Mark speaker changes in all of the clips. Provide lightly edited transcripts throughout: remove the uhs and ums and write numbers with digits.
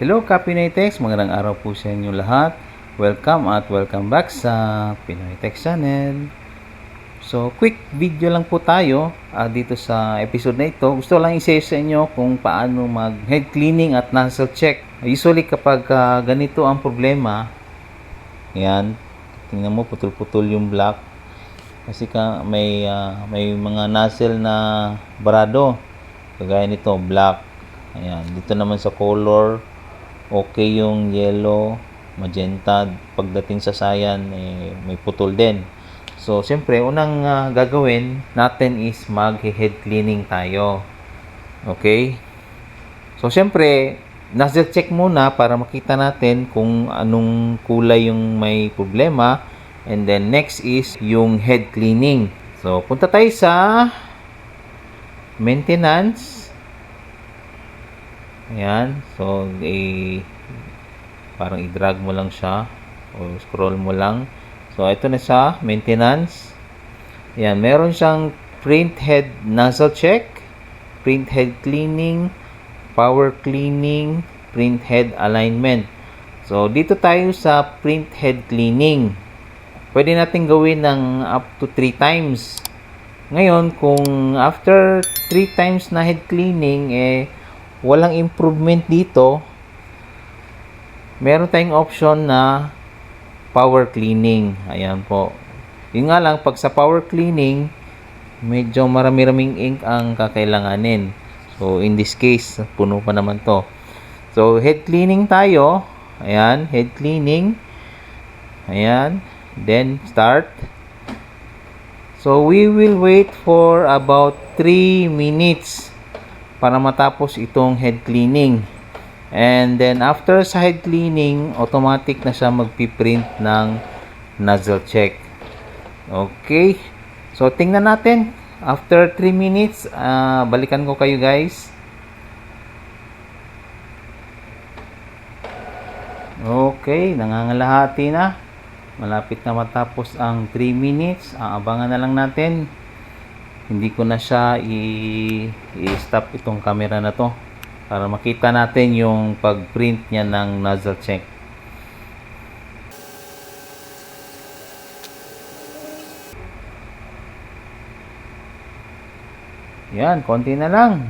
Speaker 1: Hello Pinoy Text, magandang araw po sa inyo lahat. Welcome back sa Pinoy Text Channel. So, quick video lang po tayo dito sa episode na ito. Gusto lang i-share sa inyo kung paano mag head cleaning at nozzle check. Usually kapag ganito ang problema, yan, tingnan mo putol-putol yung block. Kasi may mga nozzle na barado. Kagaya nito, black. Ayan, dito naman sa color, okay yung yellow, magenta. Pagdating sa cyan, may putol din. So, siyempre, unang gagawin natin is mag-head cleaning tayo. Okay? So, siyempre, nozzle check muna para makita natin kung anong kulay yung may problema. And then, next is yung head cleaning. So, punta tayo sa maintenance. Ayan. So, parang i-drag mo lang siya o scroll mo lang. So, ito na sa maintenance. Ayan. Meron siyang print head nozzle check, print head cleaning, power cleaning, print head alignment. So, dito tayo sa print head cleaning. Pwede natin gawin ng up to 3 times. Ngayon, kung after 3 times na head cleaning, walang improvement dito, meron tayong option na power cleaning. Ayan po. Yun nga lang, pag sa power cleaning, medyo marami-raming ink ang kakailanganin. So, in this case, puno pa naman to. So, head cleaning tayo. Ayan, head cleaning. Ayan. Then, start. So, we will wait for about 3 minutes para matapos itong head cleaning. And then, after sa head cleaning, automatic na siya magpiprint ng nozzle check. Okay. So, tingnan natin. After 3 minutes, balikan ko kayo guys. Okay, nangangalahati na. Malapit na matapos ang 3 minutes. Abangan na lang natin. Hindi ko na siya i-stop itong camera na to para makita natin yung pag-print niya ng nozzle check. Yan, konti na lang.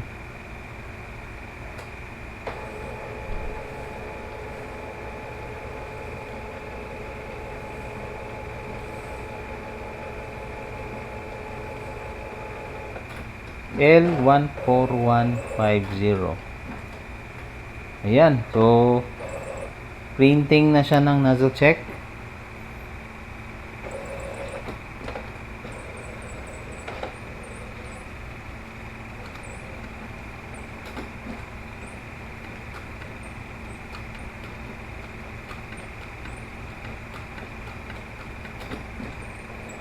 Speaker 1: L14150. Ayan. So, printing na siya ng nozzle check.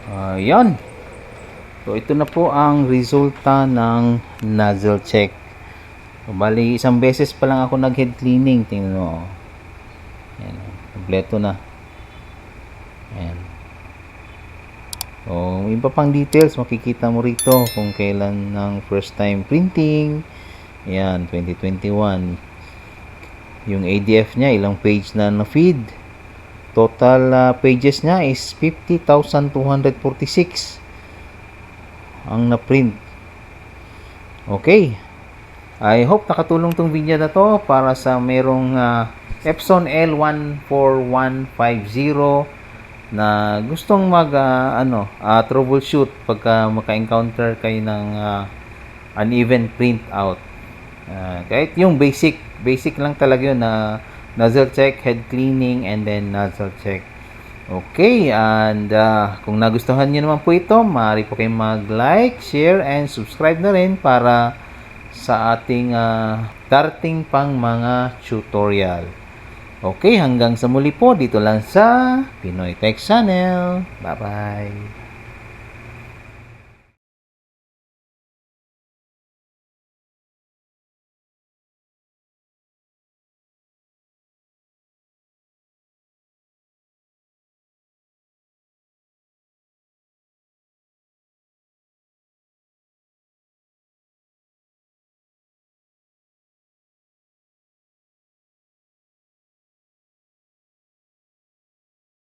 Speaker 1: Ayan. So, ito na po ang resulta ng nozzle check. So, bali, isang beses pa lang ako nag-head cleaning. Tingnan mo. Ayan. Kompleto na. Ayan. So, iba pang details, makikita mo rito kung kailan ng first time printing. Ayan, 2021. Yung ADF niya, ilang page na na-feed. Total pages niya is 50,246. Ang na-print. Okay. I hope nakatulong tong video na to para sa merong Epson L14150 na gustong troubleshoot pagka maka-encounter kayo ng uneven printout. Kahit yung basic lang talaga yun na nozzle check, head cleaning, and then nozzle check. Okay, and kung nagustuhan niyo naman po ito, maaari po kayong mag-like, share, and subscribe na rin para sa ating darating pang mga tutorial. Okay, hanggang sa muli po dito lang sa Pinoy Text Channel. Bye-bye!